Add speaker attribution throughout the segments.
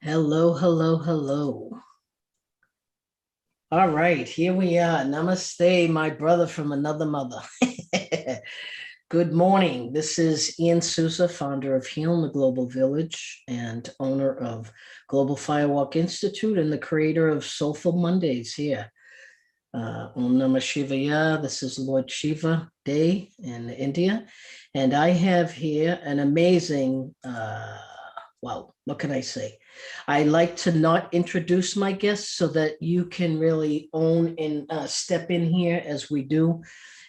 Speaker 1: Hello, hello, hello. All right, here we are. Namaste, my brother from another mother. Good morning. This is Ian Sousa, founder of Healing the Global Village and owner of Global Firewalk Institute and the creator of Soulful Mondays here. Om Namah Shivaya. This is Lord Shiva Day in India. And I have here an amazing, well, what can I say? I like to not introduce my guests so that you can really own and step in here as we do.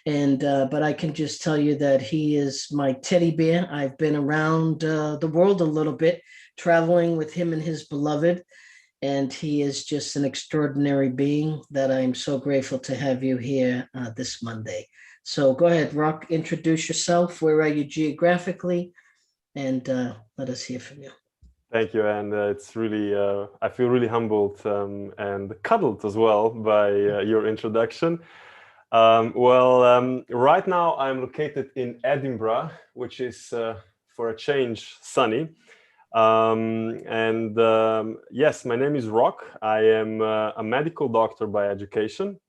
Speaker 1: And but I can just tell you that he is my teddy bear. I've been around the world a little bit, traveling with him and his beloved. And he is just an extraordinary being that I'm so grateful to have you here this Monday. So go ahead, Rok, introduce yourself. Where are you geographically? And let us hear from you.
Speaker 2: Thank you, and it's really, I feel really humbled and cuddled as well by your introduction. Right now I'm located in Edinburgh, which is, for a change, sunny. Yes, my name is Rok. I am a medical doctor by education,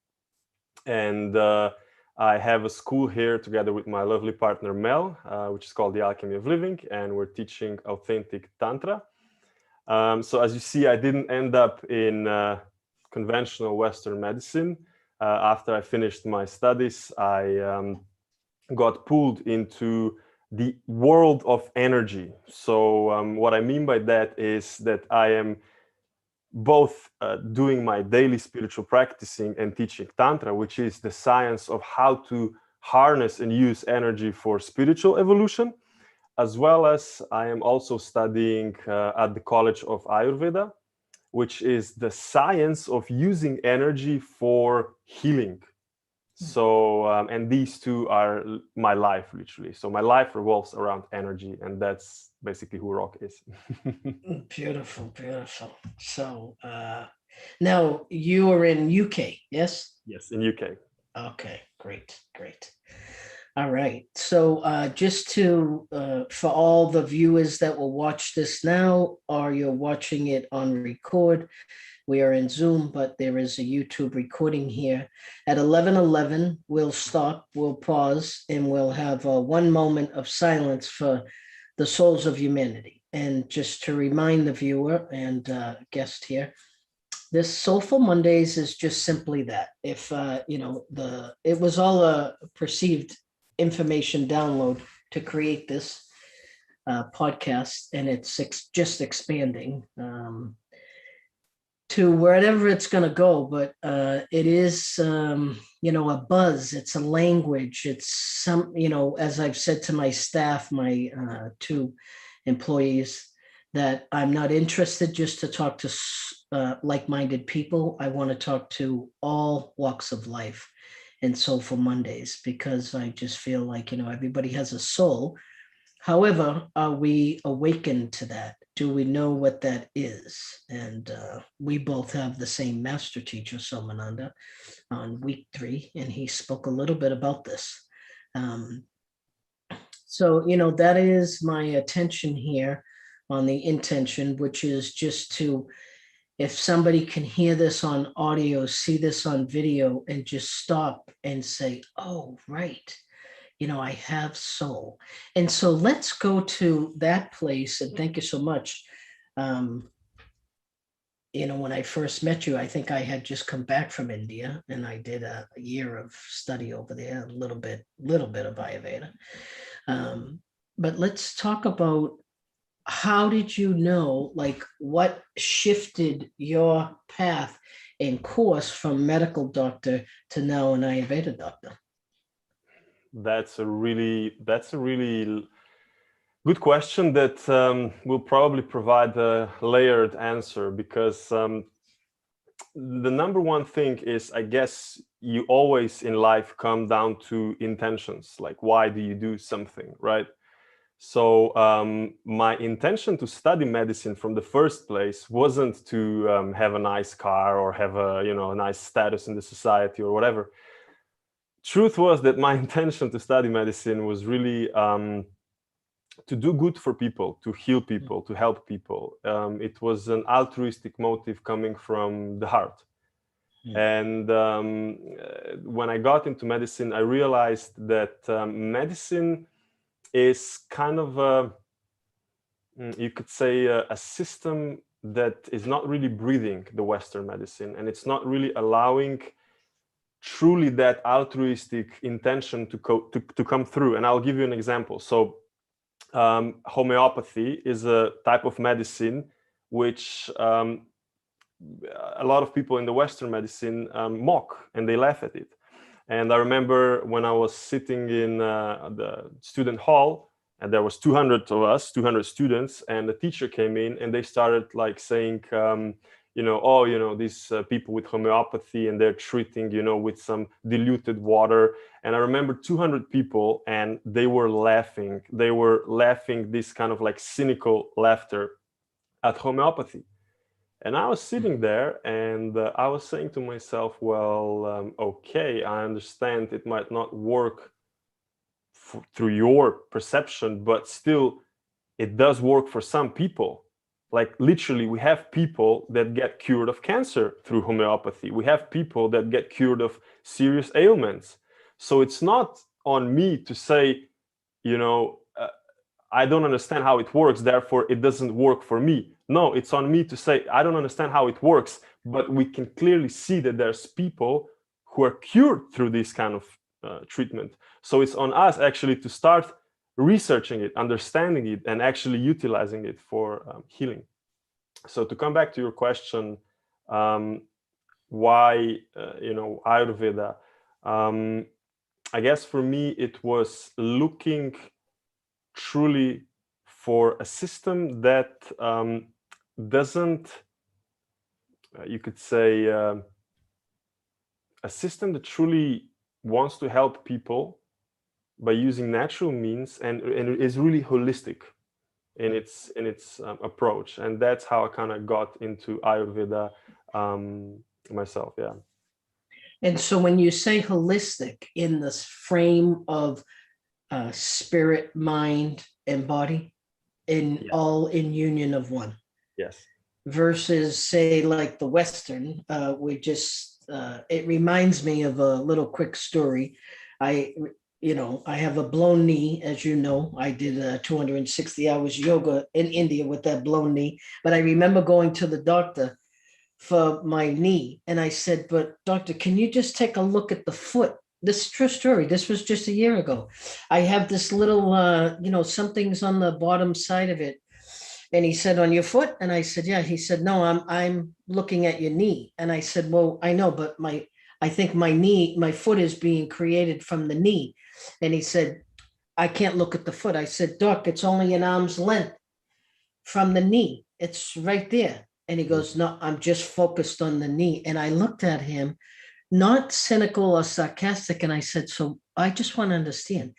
Speaker 2: and I have a school here together with my lovely partner Mel, which is called the Alchemy of Living, and we're teaching authentic Tantra. So as you see, I didn't end up in conventional Western medicine. After I finished my studies, I got pulled into the world of energy. So what I mean by that is that I am both doing my daily spiritual practicing and teaching Tantra, which is the science of how to harness and use energy for spiritual evolution, as well as I am also studying at the College of Ayurveda, which is the science of using energy for healing. So, and these two are my life, literally. So my life revolves around energy, and that's basically who Rok is.
Speaker 1: Beautiful, beautiful. So now you are in UK, yes?
Speaker 2: Yes, in UK.
Speaker 1: Okay, great, great. All right. So just to, for all the viewers that will watch this now, or you're watching it on record, we are in Zoom, but there is a YouTube recording here. At 11:11, we'll stop, we'll pause, and we'll have 1 moment of silence for the souls of humanity. And just to remind the viewer and guest here, this Soulful Mondays is just simply that. If it was all a perceived information download to create this podcast, and it's just expanding to wherever it's going to go. But it is, a buzz. It's a language. It's some, as I've said to my staff, my 2 employees, that I'm not interested just to talk to like-minded people. I want to talk to all walks of life in Soulful Mondays, because I just feel like, everybody has a soul. However, are we awakened to that? Do we know what that is? And we both have the same master teacher, Somananda, on week 3, and he spoke a little bit about this. So, that is my attention here on the intention, which is just to, if somebody can hear this on audio, see this on video, and just stop and say, oh, right, I have soul. And so let's go to that place. And thank you so much. When I first met you, I think I had just come back from India, and I did a year of study over there, a little bit of Ayurveda. But let's talk about, how did you know, like, what shifted your path and course from medical doctor to now an Ayurveda doctor?
Speaker 2: That's a really good question that will probably provide a layered answer, because the number one thing is, I guess, you always in life come down to intentions, like why do you do something, right? So my intention to study medicine from the first place wasn't to have a nice car or have a nice status in the society or whatever. Truth was that my intention to study medicine was really to do good for people, to heal people, to help people. It was an altruistic motive coming from the heart. And when I got into medicine, I realized that medicine is kind of you could say a system that is not really breathing the Western medicine, and it's not really allowing truly that altruistic intention to come through. And I'll give you an example. So homeopathy is a type of medicine which a lot of people in the Western medicine mock, and they laugh at it. And I remember when I was sitting in the student hall, and there was 200 of us, 200 students, and the teacher came in, and they started like saying, these people with homeopathy, and they're treating, with some diluted water. And I remember 200 people, and they were laughing. They were laughing this kind of like cynical laughter at homeopathy. And I was sitting there, and I was saying to myself, well, okay, I understand it might not work through your perception, but still it does work for some people. Like literally, we have people that get cured of cancer through homeopathy. We have people that get cured of serious ailments. So it's not on me to say, I don't understand how it works, therefore it doesn't work for me. No, it's on me to say, I don't understand how it works, but we can clearly see that there's people who are cured through this kind of treatment. So it's on us actually to start researching it, understanding it, and actually utilizing it for healing. So to come back to your question, why, Ayurveda? I guess for me, it was looking truly for a system that doesn't, you could say, a system that truly wants to help people by using natural means, and is really holistic in its approach. And that's how I kind of got into Ayurveda myself. Yeah.
Speaker 1: And so when you say holistic in this frame of spirit, mind, and body, all in union of one.
Speaker 2: Yes.
Speaker 1: Versus say like the Western, we just, it reminds me of a little quick story. I have a blown knee, as you know. I did 260 hours yoga in India with that blown knee. But I remember going to the doctor for my knee, and I said, but doctor, can you just take a look at the foot? This is true story. This was just a year ago. I have this little, something's on the bottom side of it. And he said, on your foot? And I said, yeah. He said, no, I'm looking at your knee. And I said, well, I know, but I think my foot is being created from the knee. And he said, I can't look at the foot. I said, doc, it's only an arm's length from the knee. It's right there. And he goes, no, I'm just focused on the knee. And I looked at him, not cynical or sarcastic. And I said, so I just want to understand.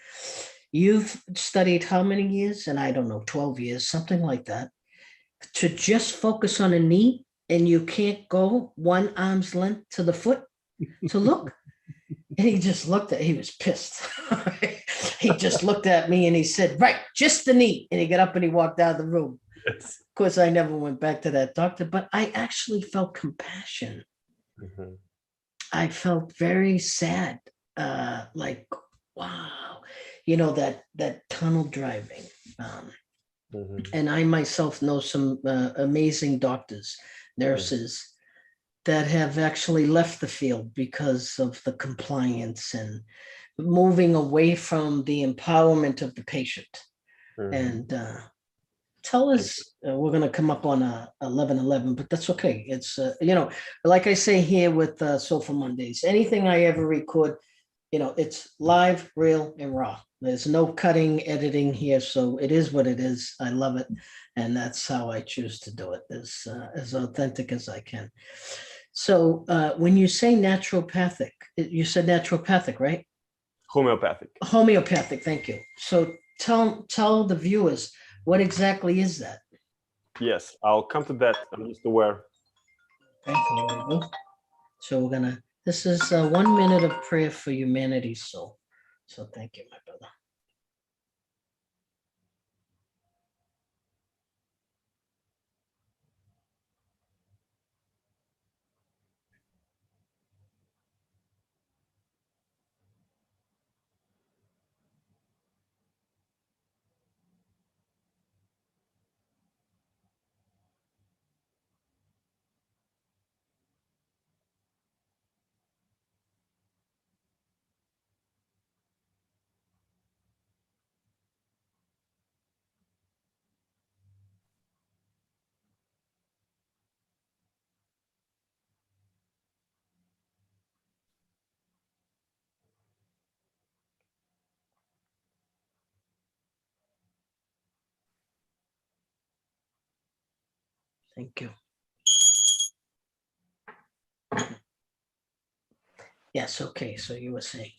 Speaker 1: You've studied how many years? And I don't know, 12 years, something like that, to just focus on a knee, and you can't go one arm's length to the foot to look? And he just looked he was pissed. He just looked at me and he said, right, just the knee. And he got up and he walked out of the room.
Speaker 2: Yes.
Speaker 1: Of course, I never went back to that doctor, but I actually felt compassion. Mm-hmm. I felt very sad, like, wow, that tunnel driving. Mm-hmm. And I myself know some amazing doctors, nurses, that have actually left the field because of the compliance and moving away from the empowerment of the patient. Mm-hmm. And tell us, we're going to come up on 11:11, but that's okay. It's, like I say here with Soulful Mondays, anything I ever record, it's live, real, and raw. There's no cutting, editing here. So it is what it is. I love it. And that's how I choose to do it, as authentic as I can. So when you say naturopathic, you said naturopathic, right?
Speaker 2: Homeopathic.
Speaker 1: Homeopathic, thank you. So tell the viewers, what exactly is that?
Speaker 2: Yes, I'll come to that. I'm just aware.
Speaker 1: Okay, so this is 1 minute of prayer for humanity's soul. So thank you, my brother. Thank you. Yes, okay, so you were saying.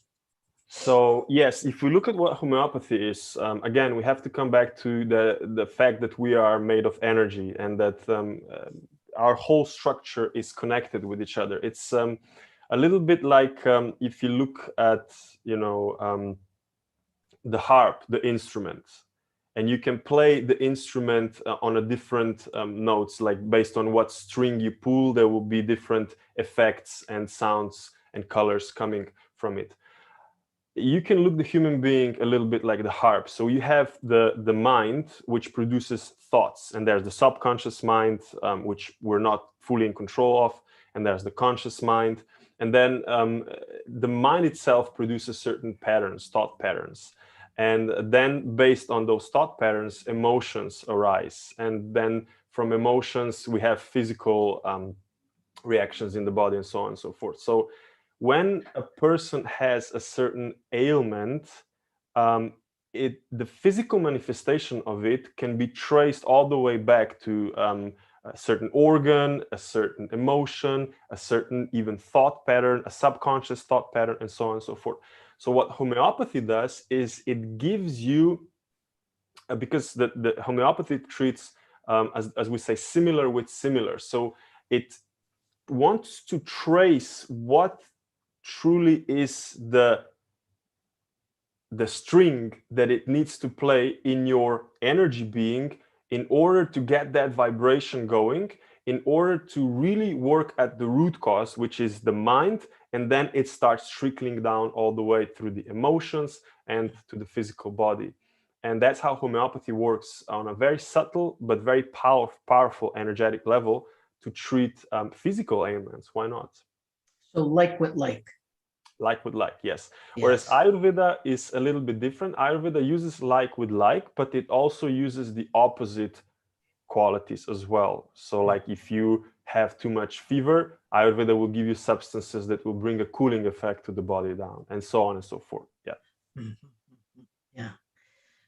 Speaker 2: So yes, if we look at what homeopathy is, again, we have to come back to the fact that we are made of energy and that our whole structure is connected with each other. It's a little bit like if you look at, the harp, the instrument, and you can play the instrument on a different notes, like based on what string you pull, there will be different effects and sounds and colors coming from it. You can look the human being a little bit like the harp. So you have the mind, which produces thoughts, and there's the subconscious mind, which we're not fully in control of, and there's the conscious mind. And then the mind itself produces certain patterns, thought patterns. And then based on those thought patterns, emotions arise. And then from emotions, we have physical reactions in the body and so on and so forth. So when a person has a certain ailment, the physical manifestation of it can be traced all the way back to a certain organ, a certain emotion, a certain even thought pattern, a subconscious thought pattern, and so on and so forth. So what homeopathy does is it gives you, because the homeopathy treats, as we say, similar with similar. So it wants to trace what truly is the string that it needs to play in your energy being in order to get that vibration going, in order to really work at the root cause, which is the mind, and then it starts trickling down all the way through the emotions and to the physical body. And that's how homeopathy works on a very subtle but very powerful energetic level to treat physical ailments. Why not?
Speaker 1: So like with like.
Speaker 2: Like with like, yes. Whereas Ayurveda is a little bit different. Ayurveda uses like with like, but it also uses the opposite qualities as well. So like if you have too much fever, Ayurveda will give you substances that will bring a cooling effect to the body down, and so on and so forth. Yeah.
Speaker 1: Yeah.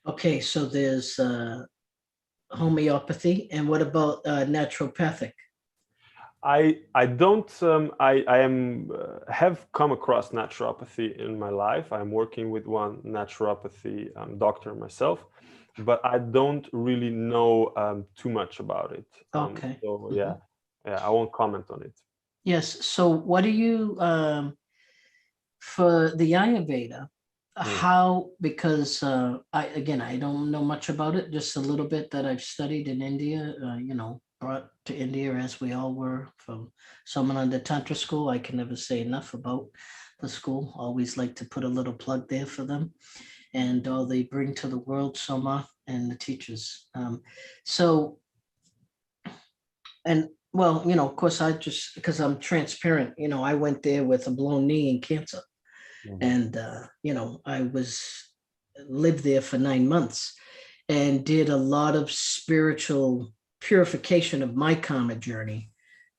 Speaker 1: Okay, so there's homeopathy, and what about naturopathic?
Speaker 2: I don't have come across naturopathy in my life. I'm working with one naturopathy doctor myself, but I don't really know too much about it.
Speaker 1: Okay.
Speaker 2: So yeah, I won't comment on it.
Speaker 1: Yes. So what do you for the Ayurveda? How, because I don't know much about it, just a little bit that I've studied in India, brought to India as we all were from someone on the Tantra school. I can never say enough about the school. Always like to put a little plug there for them and all they bring to the world, Soma and the teachers. So, and well, of course, I just, because I'm transparent, I went there with a blown knee and cancer. And, I lived there for 9 months and did a lot of spiritual purification of my karma journey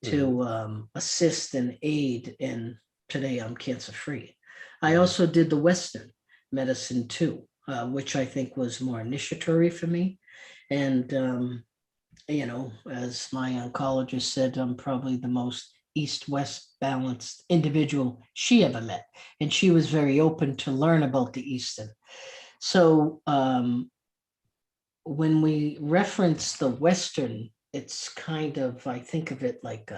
Speaker 1: to assist and aid. And today I'm cancer free. I also did the Western medicine too, which I think was more initiatory for me. And, as my oncologist said, I'm probably the most East-West balanced individual she ever met. And she was very open to learn about the Eastern. So when we reference the Western, it's kind of, I think of it like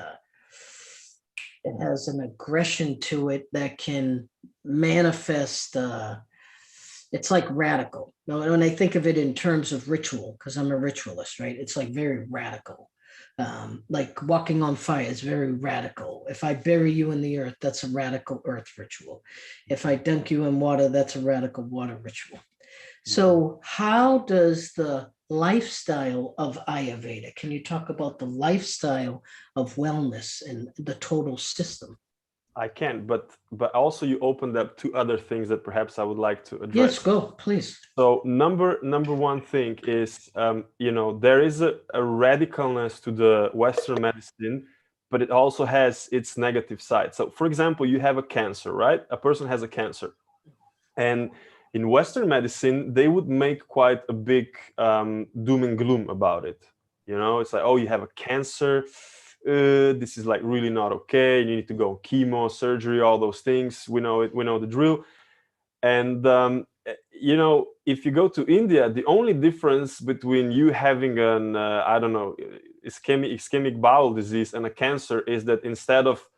Speaker 1: it has an aggression to it that can manifest, it's like radical. Now, when I think of it in terms of ritual, because I'm a ritualist, right? It's like very radical. Like walking on fire is very radical. If I bury you in the earth, that's a radical earth ritual. If I dunk you in water, that's a radical water ritual. So how does the lifestyle of Ayurveda, can you talk about the lifestyle of wellness and the total system?
Speaker 2: I can, but also you opened up two other things that perhaps I would like to address.
Speaker 1: Yes, go, please.
Speaker 2: So number one thing is, there is a radicalness to the Western medicine, but it also has its negative side. So for example, you have a cancer, right? A person has a cancer. And in Western medicine, they would make quite a big doom and gloom about it. It's like, oh, you have a cancer. This is like really not okay. You need to go chemo, surgery, all those things. We know it. We know the drill. And if you go to India, the only difference between you having an I don't know, ischemic bowel disease and a cancer is that instead of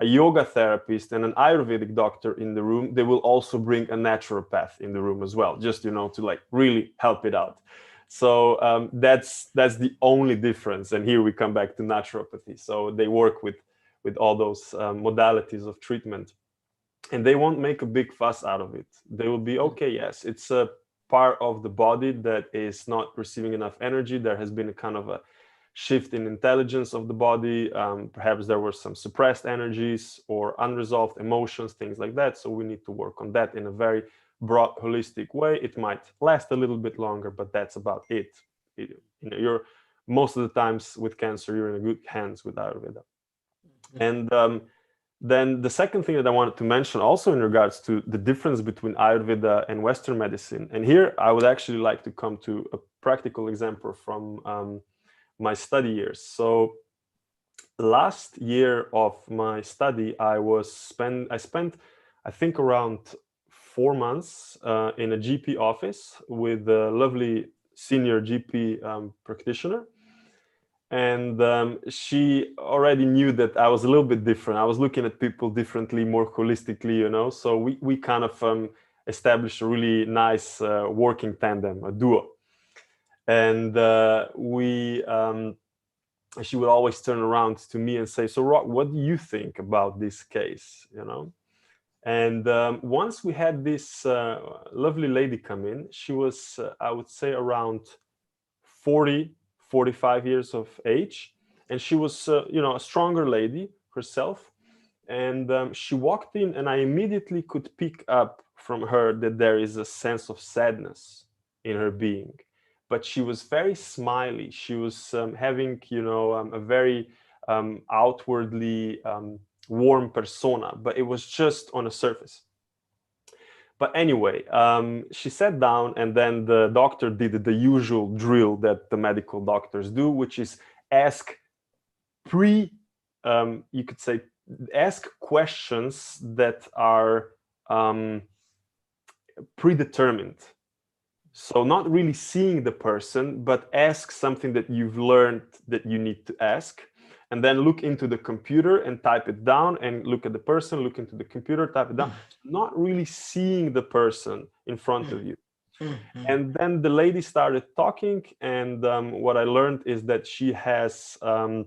Speaker 2: a yoga therapist and an Ayurvedic doctor in the room, they will also bring a naturopath in the room as well, just to like really help it out. So that's the only difference. And here we come back to naturopathy. So they work with all those modalities of treatment, and they won't make a big fuss out of it. They will be okay. Yes, it's a part of the body that is not receiving enough energy. There has been a kind of a shift in intelligence of the body. Perhaps there were some suppressed energies or unresolved emotions, things like that. So we need to work on that in a very broad, holistic way. It might last a little bit longer, but that's about it. You're most of the times with cancer, you're in good hands with Ayurveda. And then the second thing that I wanted to mention also in regards to the difference between Ayurveda and Western medicine. And here I would actually like to come to a practical example from my study years. So last year of my study, I spent I think around 4 months in a GP office with a lovely senior GP practitioner. And she already knew that I was a little bit different. I was looking at people differently, more holistically, So we kind of established a really nice working tandem, a duo. And she would always turn around to me and say, "So Rok, what do you think about this case?" And once we had this lovely lady come in, she was, I would say, around 45 years of age, and she was a stronger lady herself. And she walked in, and I immediately could pick up from her that there is a sense of sadness in her being, but she was very smiley. She was having a very outwardly warm persona, but it was just on a surface. But anyway, she sat down, and then the doctor did the usual drill that the medical doctors do, which is ask you could say, ask questions that are predetermined. So not really seeing the person, but ask something that you've learned that you need to ask. And then look into the computer and type it down, and look at the person, look into the computer, type it down. Not really seeing the person in front of you. And then the lady started talking, and what I learned is that she has a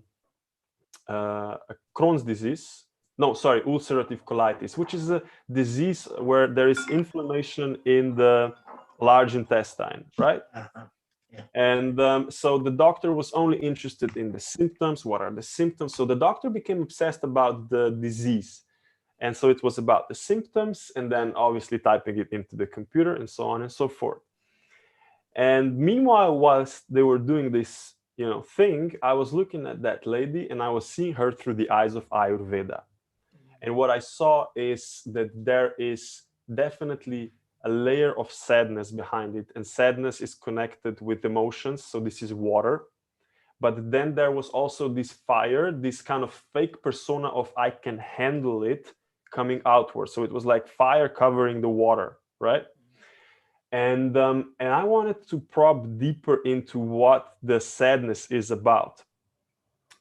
Speaker 2: Crohn's disease. No, sorry, ulcerative colitis, which is a disease where there is inflammation in the large intestine, right?
Speaker 1: Yeah.
Speaker 2: And so the doctor was only interested in the symptoms. What are the symptoms? So the doctor became obsessed about the disease. And so it was about the symptoms, and then obviously typing it into the computer, and so on and so forth. And meanwhile, whilst they were doing this thing, I was looking at that lady, and I was seeing her through the eyes of Ayurveda. And what I saw is that there is definitely a layer of sadness behind it, and sadness is connected with emotions. So this is water. But then there was also this fire, this kind of fake persona of I can handle it coming outward. So it was like fire covering the water, right? And I wanted to probe deeper into what the sadness is about.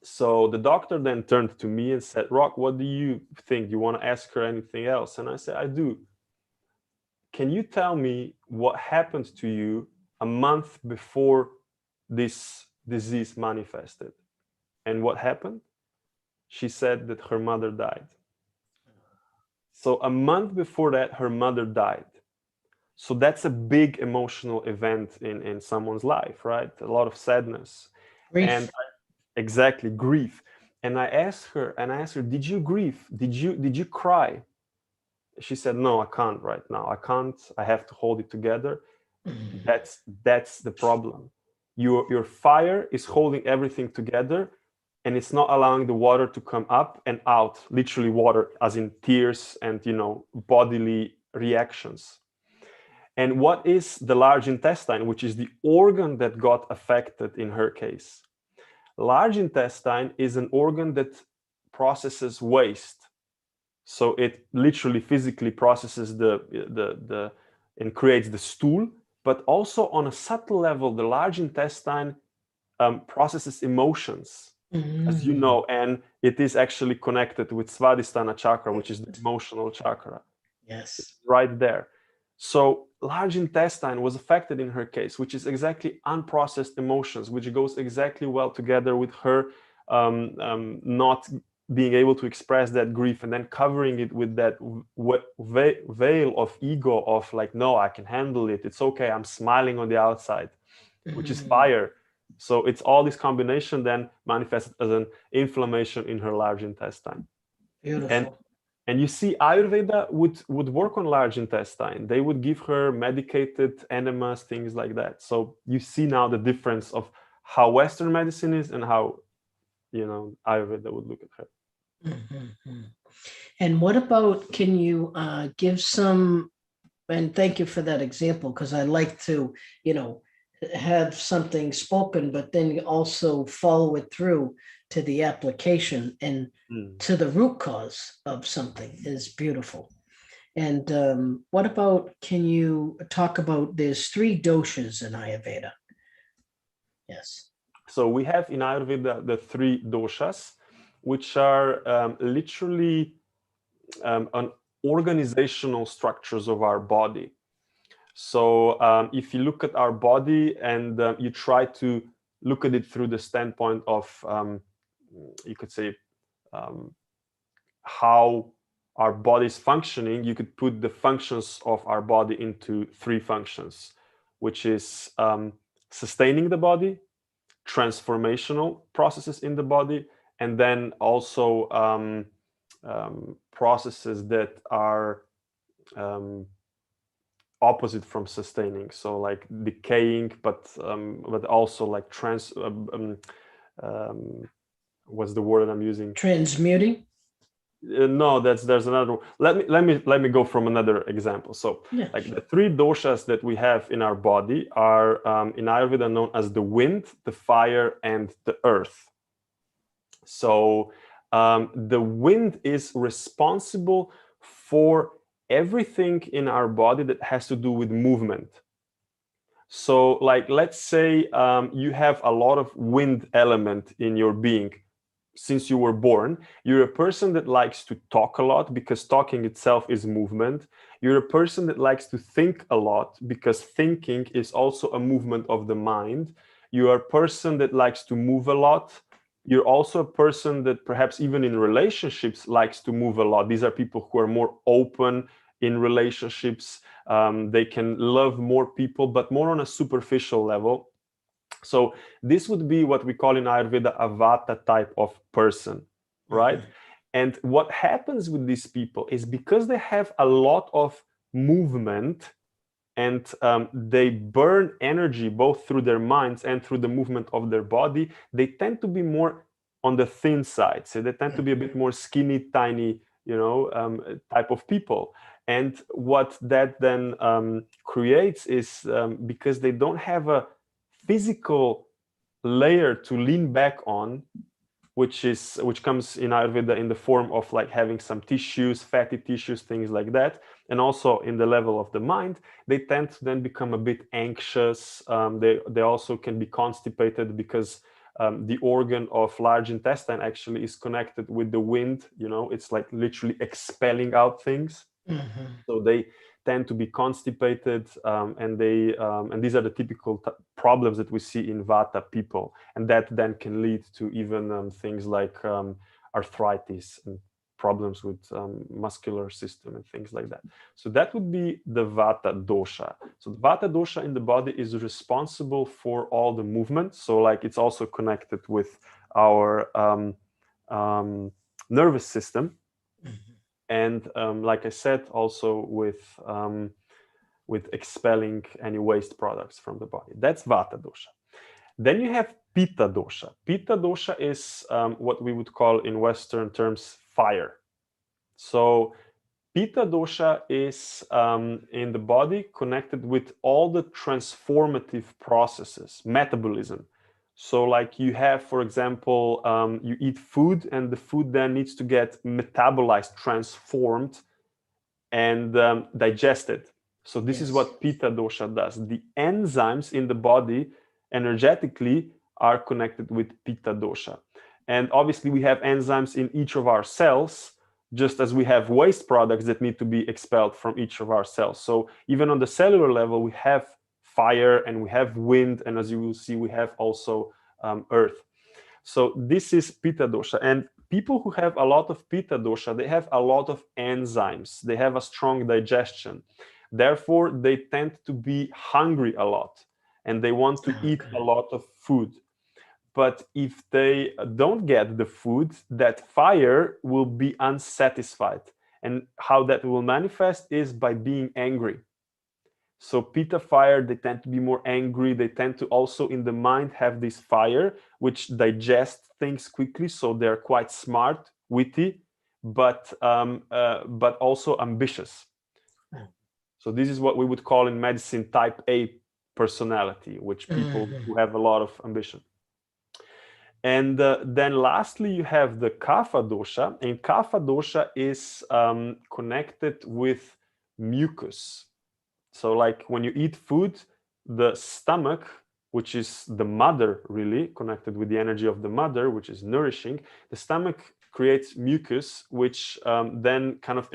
Speaker 2: So the doctor then turned to me and said, "Rok, what do you think? Do you want to ask her anything else?" And I said, "I do. Can you tell me what happened to you a month before this disease manifested?" And what happened? She said that her mother died. So a month before that, her mother died. So that's a big emotional event in someone's life, right? A lot of sadness.
Speaker 1: Grief.
Speaker 2: And exactly, grief. And I asked her, "Did you grieve? Did you cry?" She said, "No, I can't right now. I can't. I have to hold it together." That's the problem. Your fire is holding everything together, and it's not allowing the water to come up and out, literally water as in tears and bodily reactions. And what is the large intestine, which is the organ that got affected in her case? Large intestine is an organ that processes waste. So it literally physically processes and creates the stool, but also on a subtle level, the large intestine processes emotions, as you know, and it is actually connected with Svadhisthana chakra, which is the emotional chakra.
Speaker 1: Yes.
Speaker 2: It's right there. So large intestine was affected in her case, which is exactly unprocessed emotions, which goes exactly well together with her not being able to express that grief, and then covering it with that veil of ego of like, no, I can handle it. It's okay. I'm smiling on the outside, which is fire. So it's all this combination then manifested as an inflammation in her large intestine.
Speaker 1: Beautiful.
Speaker 2: And you see, Ayurveda would work on large intestine. They would give her medicated enemas, things like that. So you see now the difference of how Western medicine is and how, Ayurveda would look at her.
Speaker 1: And what about, can you give some, and thank you for that example, because I like to, have something spoken, but then also follow it through to the application and to the root cause of something is beautiful. And what about, can you talk about, there's 3 doshas in Ayurveda? Yes.
Speaker 2: So we have in Ayurveda the 3 doshas, which are literally an organizational structures of our body. So if you look at our body and you try to look at it through the standpoint of, you could say, how our body is functioning, you could put the functions of our body into 3 functions, which is sustaining the body, transformational processes in the body, and then also processes that are opposite from sustaining, so like decaying, but also like what's the word that I'm using?
Speaker 1: Transmuting.
Speaker 2: No, there's another. Let me go from another example. So,
Speaker 1: Yeah.
Speaker 2: like the 3 doshas that we have in our body are in Ayurveda known as the wind, the fire, and the earth. So, the wind is responsible for everything in our body that has to do with movement. So, like, let's say you have a lot of wind element in your being. Since you were born, you're a person that likes to talk a lot because talking itself is movement. You're a person that likes to think a lot because thinking is also a movement of the mind. You are a person that likes to move a lot. You're also a person that perhaps even in relationships likes to move a lot. These are people who are more open in relationships. They can love more people, but more on a superficial level. So this would be what we call in Ayurveda a Vata type of person, right? And what happens with these people is because they have a lot of movement and they burn energy both through their minds and through the movement of their body, they tend to be more on the thin side. So they tend to be a bit more skinny, tiny, type of people. And what that then creates is because they don't have a physical layer to lean back on, which comes in Ayurveda in the form of like having some tissues, fatty tissues, things like that, and also in the level of the mind, they tend to then become a bit anxious. They also can be constipated because the organ of large intestine actually is connected with the wind. It's like literally expelling out things. So they tend to be constipated, and these are the typical problems that we see in Vata people, and that then can lead to even things like arthritis and problems with muscular system and things like that. So that would be the Vata dosha. So the Vata dosha in the body is responsible for all the movement. So like it's also connected with our nervous system. And like I said, also with expelling any waste products from the body. That's Vata dosha. Then you have Pita dosha. Pita dosha is what we would call in Western terms fire. So Pita dosha is in the body connected with all the transformative processes, metabolism, So like you have, for example, you eat food and the food then needs to get metabolized, transformed, and digested. So this is
Speaker 1: Yes.
Speaker 2: what Pita Dosha does. The enzymes in the body energetically are connected with Pita Dosha. And obviously we have enzymes in each of our cells, just as we have waste products that need to be expelled from each of our cells. So even on the cellular level, we have fire and we have wind, and as you will see, we have also earth. So this is Pita Dosha. And people who have a lot of Pita Dosha, they have a lot of enzymes. They have a strong digestion. Therefore, they tend to be hungry a lot and they want to eat a lot of food. But if they don't get the food, that fire will be unsatisfied. And how that will manifest is by being angry. So Pitta fire, they tend to be more angry. They tend to also in the mind have this fire, which digests things quickly. So they're quite smart, witty, but also ambitious. So this is what we would call in medicine type A personality, which people who have a lot of ambition. And then lastly, you have the Kapha Dosha. And Kapha Dosha is connected with mucus. So like when you eat food, the stomach, which is the mother really, connected with the energy of the mother, which is nourishing, the stomach creates mucus, which then kind of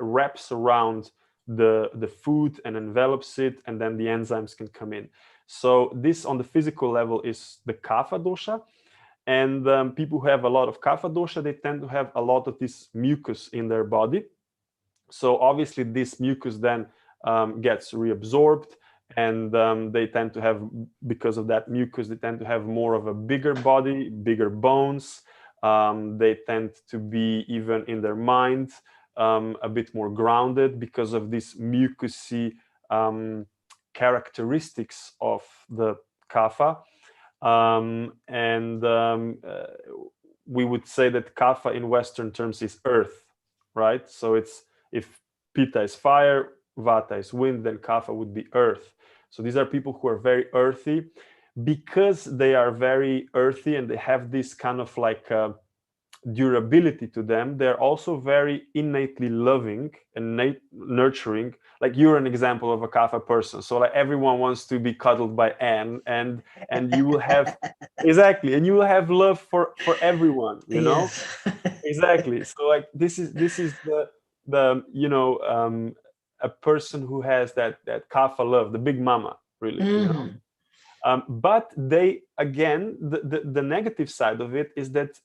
Speaker 2: wraps around the food and envelops it, and then the enzymes can come in. So this on the physical level is the Kapha Dosha. And people who have a lot of Kapha Dosha, they tend to have a lot of this mucus in their body. So obviously this mucus then gets reabsorbed, and they tend to have, because of that mucus, they tend to have more of a bigger body, bigger bones. They tend to be, even in their mind, a bit more grounded because of these mucousy characteristics of the kapha. We would say that kapha in Western terms is earth, right? So it's, if pitta is fire, vata is wind, then kapha would be earth. So these are people who are very earthy. Because they are very earthy and they have this kind of like durability to them, they're also very innately loving and nurturing. Like you're an example of a kapha person, so like everyone wants to be cuddled by Anne, and you will have exactly, and you will have love for everyone, you know.
Speaker 1: Yes.
Speaker 2: Exactly. So like this is the a person who has that kapha love, the big mama, really, you know. But they, again, the negative side of it is that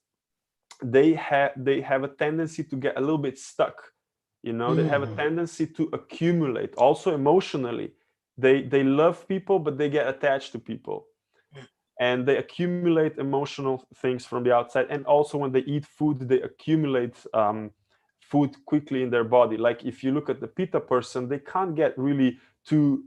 Speaker 2: they have a tendency to get a little bit stuck, you know. They have a tendency to accumulate also emotionally. They love people, but they get attached to people, and they accumulate emotional things from the outside. And also when they eat food, they accumulate food quickly in their body. Like if you look at the pitta person, they can't get really too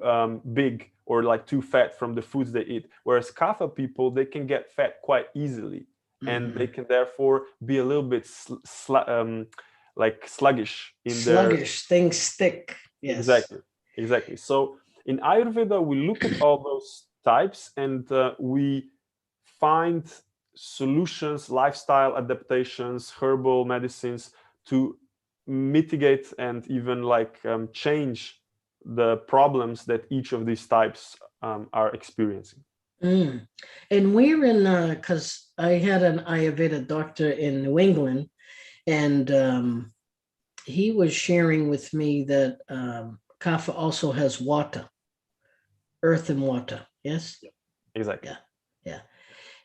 Speaker 2: big or like too fat from the foods they eat, whereas kapha people, they can get fat quite easily, and they can therefore be a little bit like sluggish in
Speaker 1: Sluggish, things stick. Yes.
Speaker 2: Exactly. So in Ayurveda, we look at all those types, and we find solutions, lifestyle adaptations, herbal medicines to mitigate and even like change the problems that each of these types are experiencing.
Speaker 1: And we're in, because I had an Ayurveda doctor in New England, and he was sharing with me that Kapha also has water, earth and water. Yes?
Speaker 2: Exactly.
Speaker 1: Yeah. Yeah.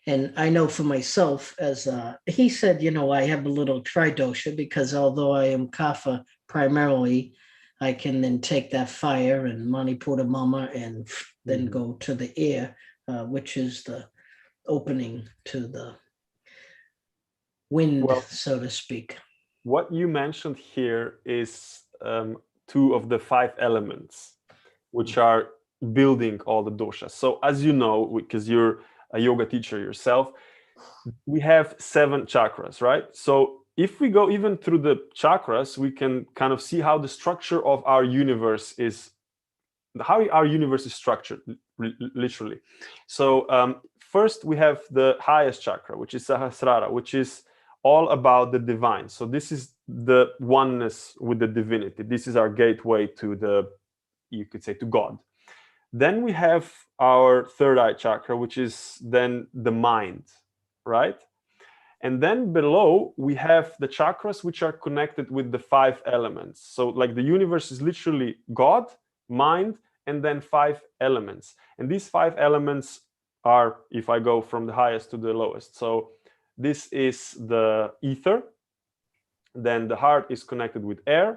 Speaker 1: And I know for myself, as he said, I have a little tridosha, because although I am Kapha primarily, I can then take that fire and Manipura Mama and then go to the air, which is the opening to the wind, so to speak.
Speaker 2: What you mentioned here is 2 of the 5 elements, which are building all the doshas. So as you know, because you're a yoga teacher yourself, we have 7 chakras, right? So if we go even through the chakras, we can kind of see how the structure of our universe is, how our universe is structured, literally. So first we have the highest chakra, which is Sahasrara, which is all about the divine. So this is the oneness with the divinity. This is our gateway to the, you could say, to God. Then we have our third eye chakra, which is then the mind, right? And then below we have the chakras which are connected with the 5 elements. So like the universe is literally God, mind, and then 5 elements. And these 5 elements are, if I go from the highest to the lowest. So this is the ether. Then the heart is connected with air.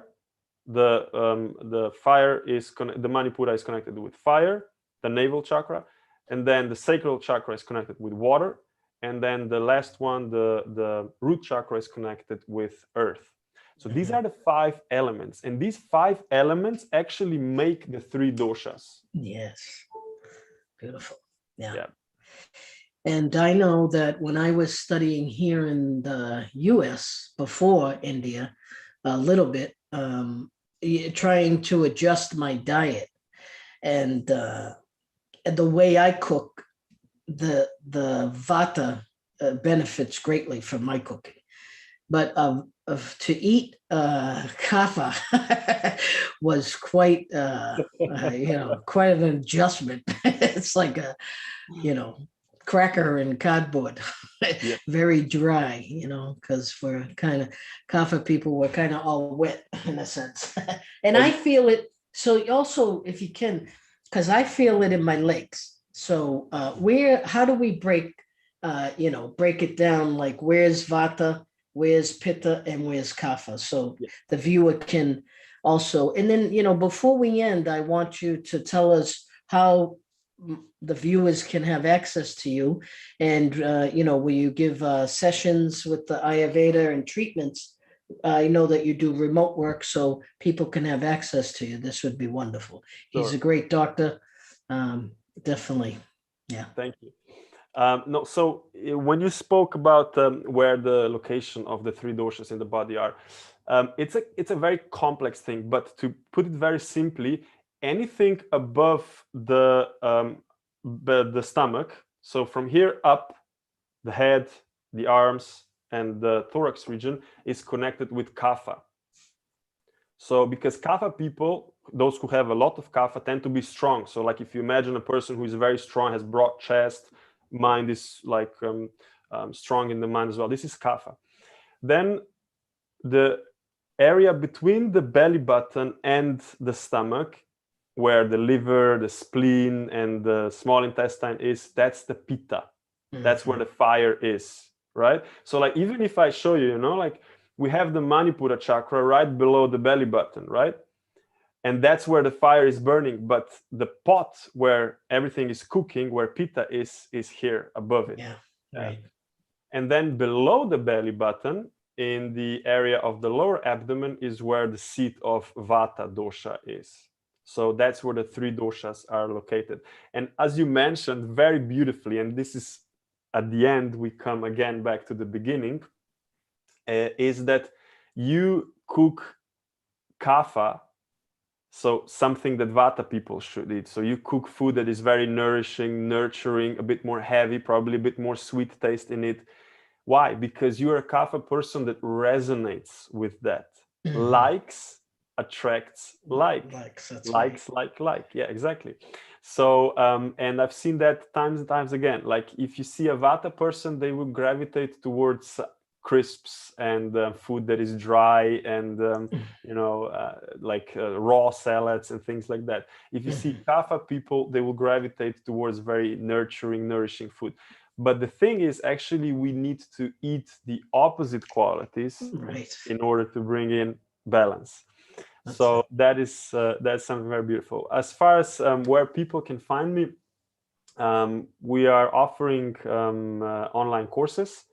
Speaker 2: The fire is the Manipura is connected with fire, the navel chakra, and then the sacral chakra is connected with water, and then the last one, the root chakra, is connected with earth. So these are the 5 elements, and these 5 elements actually make the 3 doshas.
Speaker 1: Yes, beautiful. Yeah. And I know that when I was studying here in the US before India, a little bit, trying to adjust my diet, and the way I cook, the vata benefits greatly from my cooking. But to eat kapha was quite, quite an adjustment. It's like a, cracker and cardboard.
Speaker 2: Yeah.
Speaker 1: Very dry, because we're kind of, kapha people were kind of all wet in a sense. And I feel it. So also, if you can, because I feel it in my legs. So how do we break it down? Like, where's vata, where's pitta, and where's kapha? So the viewer can also, and then, before we end, I want you to tell us how the viewers can have access to you, and will you give sessions with the Ayurveda and treatments? I know that you do remote work, so people can have access to you. This would be wonderful.
Speaker 2: Sure.
Speaker 1: He's a great doctor. Definitely. Yeah.
Speaker 2: Thank you. No, so when you spoke about where the location of the 3 doshas in the body are, it's a very complex thing. But to put it very simply, anything above the stomach, so from here up, the head, the arms, and the thorax region is connected with kapha. So because kapha people, those who have a lot of kapha, tend to be strong. So like if you imagine a person who is very strong, has broad chest, mind is like strong in the mind as well. This is kapha. Then the area between the belly button and the stomach, where the liver, the spleen, and the small intestine is, that's the pitta. That's where the fire is, right? So like even if I show you, like we have the Manipura chakra right below the belly button, right? And that's where the fire is burning, but the pot where everything is cooking, where pitta is here above it.
Speaker 1: Yeah, right.
Speaker 2: And then below the belly button, in the area of the lower abdomen, is where the seat of vata dosha is. So that's where the 3 doshas are located. And as you mentioned very beautifully, and this is at the end, we come again back to the beginning, is that you cook kapha, so something that vata people should eat. So you cook food that is very nourishing, nurturing, a bit more heavy, probably a bit more sweet taste in it. Why? Because you're a kapha person that resonates with that. Likes attracts like. Likes, like. Yeah, exactly. So, and I've seen that times and times again. Like if you see a vata person, they will gravitate towards crisps and food that is dry and raw salads and things like that. If you see kapha people, they will gravitate towards very nurturing, nourishing food. But the thing is, actually, we need to eat the opposite qualities in order to bring in balance. So that's something very beautiful. As far as where people can find me, we are offering online courses.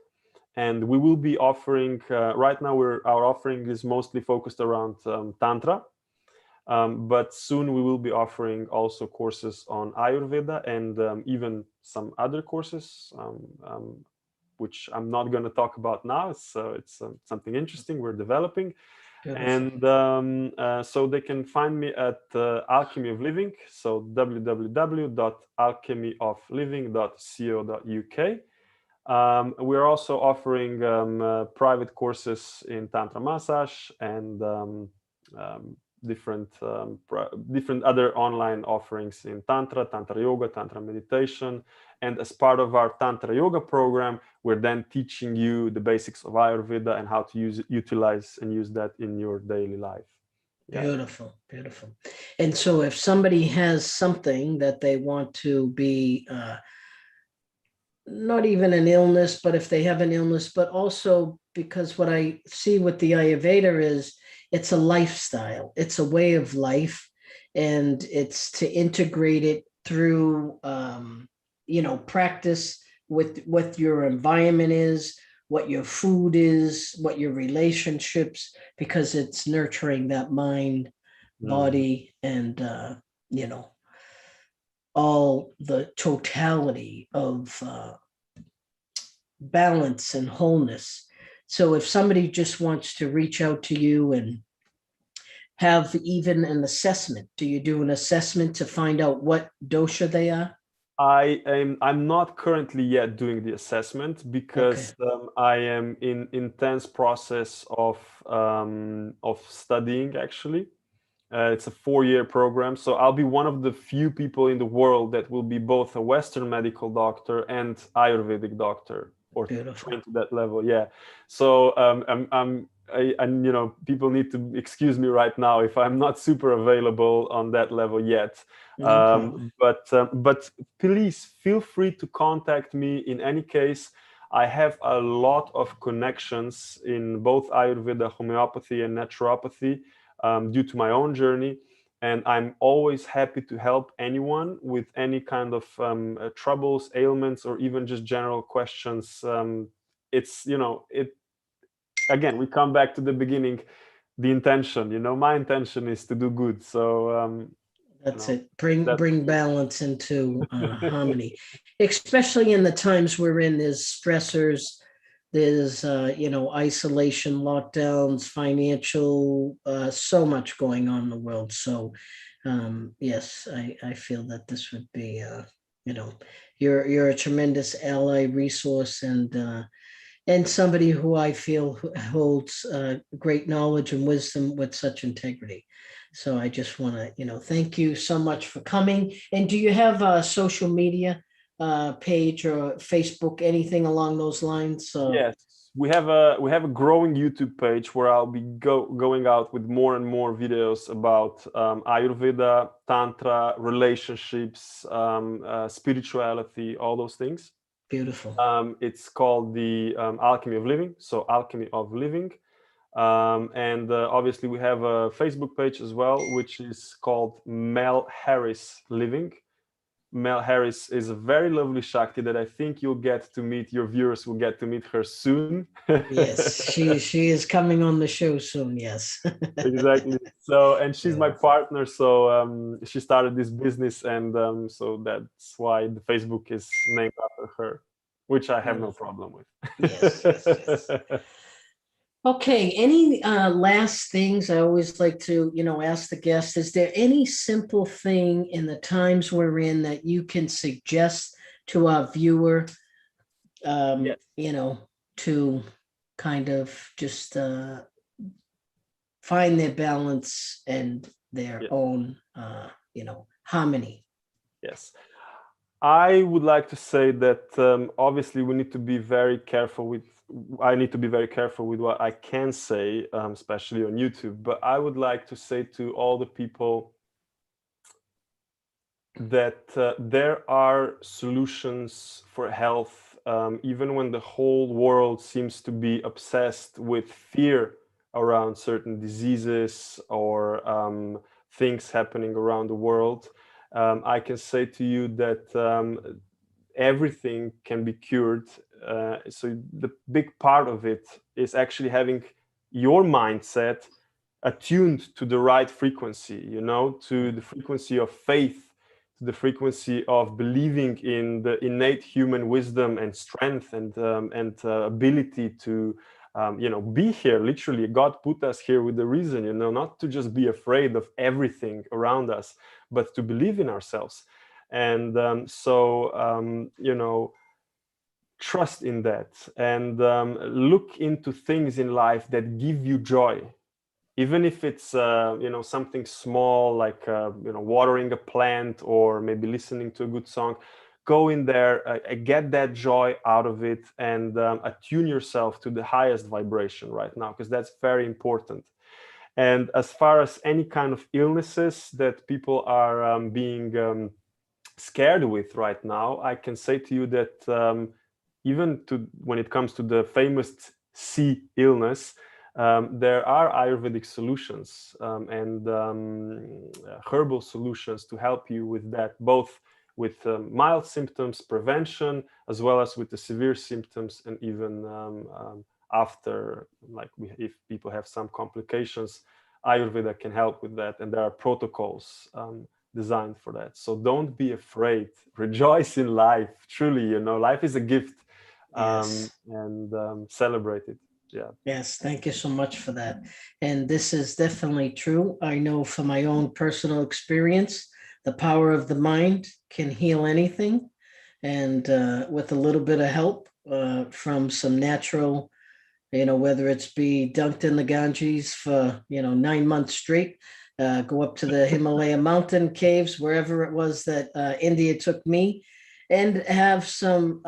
Speaker 2: And we will be offering, right now our offering is mostly focused around Tantra, but soon we will be offering also courses on Ayurveda and even some other courses, which I'm not going to talk about now. So it's something interesting we're developing.
Speaker 1: Beautiful.
Speaker 2: And so they can find me at Alchemy of Living, so www.alchemyofliving.co.uk. We're also offering private courses in Tantra Massage and different other online offerings in Tantra Yoga, Tantra Meditation. And as part of our Tantra Yoga program, we're then teaching you the basics of Ayurveda and how to utilize and use that in your daily life.
Speaker 1: Yeah. Beautiful, beautiful. And so if somebody has something that they want to be, not even an illness, but if they have an illness, but also because what I see with the Ayurveda is it's a lifestyle, it's a way of life, and it's to integrate it through, practice with what your environment is, what your food is, what your relationships, because it's nurturing that mind, body, and, all the totality of balance and wholeness. So if somebody just wants to reach out to you and have even an assessment, do you do an assessment to find out what dosha they are?
Speaker 2: I'm not currently yet doing the assessment because I am in intense process of studying actually. It's a 4-year program, so I'll be one of the few people in the world that will be both a Western medical doctor and Ayurvedic doctor, or trained to that level. Yeah. So people need to excuse me right now if I'm not super available on that level yet. But please feel free to contact me in any case. I have a lot of connections in both Ayurveda, homeopathy, and naturopathy. Due to my own journey, and I'm always happy to help anyone with any kind of troubles, ailments, or even just general questions. Again, we come back to the beginning, the intention. My intention is to do good. So
Speaker 1: that's it. Bring balance into harmony, especially in the times we're in. There's stressors. There's, isolation, lockdowns, financial, so much going on in the world. So, yes, I feel that this would be, you're a tremendous ally, resource, and somebody who I feel holds great knowledge and wisdom with such integrity. So I just want to, thank you so much for coming. And do you have a social media page or Facebook, anything along those lines?
Speaker 2: Yes, we have a growing YouTube page where I'll be going out with more and more videos about Ayurveda, Tantra, relationships, spirituality, all those things.
Speaker 1: Beautiful.
Speaker 2: It's called the Alchemy of Living, so Alchemy of Living. And obviously we have a Facebook page as well, which is called Mel Harris Living. Mel Harris is a very lovely Shakti that I think you'll get to meet. Your viewers will get to meet her soon.
Speaker 1: Yes, she is coming on the show soon. Yes.
Speaker 2: Exactly. So, and she's my partner. So she started this business, and so that's why the Facebook is named after her, which I have no problem with.
Speaker 1: Yes. Okay, any last things I always like to, ask the guest, is there any simple thing in the times we're in that you can suggest to our viewer, to kind of just find their balance and their own, harmony?
Speaker 2: Yes. I would like to say that obviously we need to be very careful with, I need to be very careful with what I can say, especially on YouTube. But I would like to say to all the people that there are solutions for health, even when the whole world seems to be obsessed with fear around certain diseases or things happening around the world. I can say to you that everything can be cured. So the big part of it is actually having your mindset attuned to the right frequency, to the frequency of faith, to the frequency of believing in the innate human wisdom and strength and ability to be here. Literally, God put us here with a reason, not to just be afraid of everything around us, but to believe in ourselves. And trust in that, and look into things in life that give you joy, even if it's something small, like watering a plant, or maybe listening to a good song. Go in there, get that joy out of it, and attune yourself to the highest vibration right now, because that's very important. And as far as any kind of illnesses that people are being scared with right now, I can say to you that even when it comes to the famous C illness, there are Ayurvedic solutions and herbal solutions to help you with that, both with mild symptoms, prevention, as well as with the severe symptoms, and even after, like if people have some complications, Ayurveda can help with that, and there are protocols designed for that. So don't be afraid. Rejoice in life. Truly, life is a gift.
Speaker 1: Yes.
Speaker 2: And celebrate it. Yeah.
Speaker 1: Yes, thank you so much for that. And this is definitely true. I know from my own personal experience, the power of the mind can heal anything. And with a little bit of help from some natural, whether it's be dunked in the Ganges for, 9 months straight, go up to the Himalaya mountain caves, wherever it was that India took me, and have some,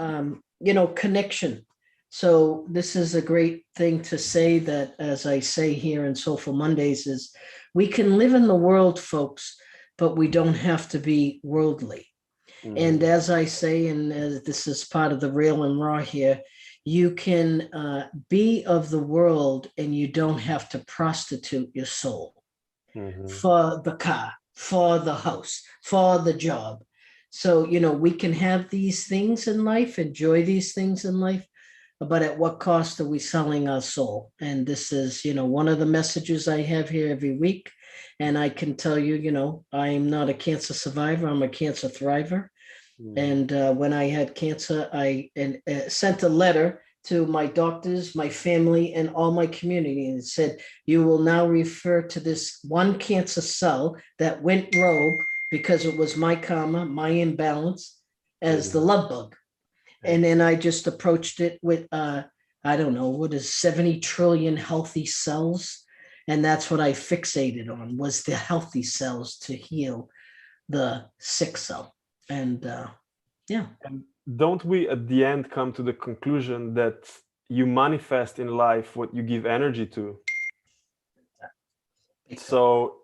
Speaker 1: connection. So this is a great thing to say, that, as I say here in Soulful Mondays, is we can live in the world, folks, but we don't have to be worldly. And as I say, and this is part of the real and raw here, you can be of the world, and you don't have to prostitute your soul for the car, for the house, for the job. So, we can have these things in life, enjoy these things in life, but at what cost are we selling our soul? And this is, one of the messages I have here every week. And I can tell you, I am not a cancer survivor. I'm a cancer thriver. And when I had cancer, I sent a letter to my doctors, my family, and all my community, and it said, you will now refer to this one cancer cell that went rogue because it was my karma, my imbalance, as the love bug. And then I just approached it with, I don't know, what is 70 trillion healthy cells? And that's what I fixated on, was the healthy cells to heal the sick cell. And yeah.
Speaker 2: And don't we at the end come to the conclusion that you manifest in life what you give energy to? So.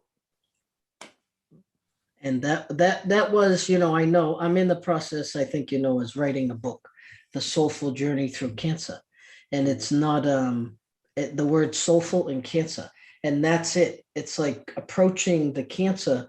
Speaker 1: And that was, I know I'm in the process, I think, is writing a book, The Soulful Journey Through Cancer. And it's not the word soulful and cancer. And that's it. It's like approaching the cancer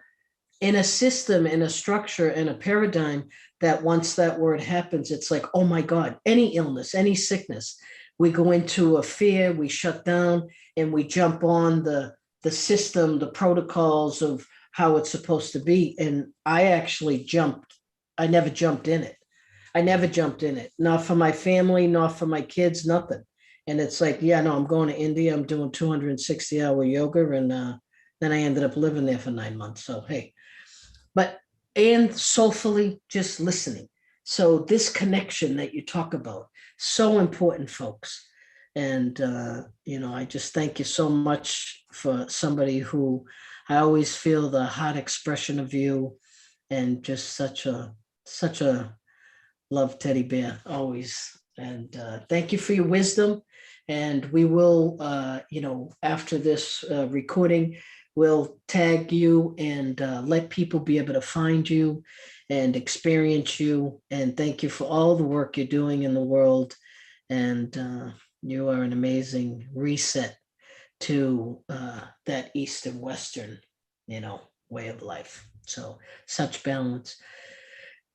Speaker 1: in a system, in a structure, in a paradigm that once that word happens, it's like, oh my God, any illness, any sickness, we go into a fear, we shut down, and we jump on the system, the protocols of how it's supposed to be. And I actually jumped. I never jumped in it. Not for my family, not for my kids, nothing. And it's like, yeah, no, I'm going to India. I'm doing 260-hour yoga. And then I ended up living there for 9 months. So, hey, and soulfully just listening. So this connection that you talk about, so important, folks. And, I just thank you so much for somebody who I always feel the heart expression of you, and just such a love teddy bear always. And thank you for your wisdom. And we will, after this recording, we'll tag you and let people be able to find you and experience you. And thank you for all the work you're doing in the world. And you are an amazing reset to that East and Western, way of life. So such balance.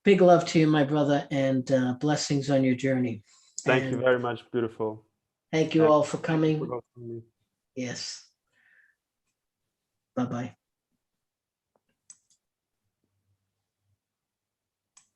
Speaker 1: Big love to you, my brother, and blessings on your journey.
Speaker 2: Thank you very much. Beautiful.
Speaker 1: Thank you all for coming. Yes. Bye-bye.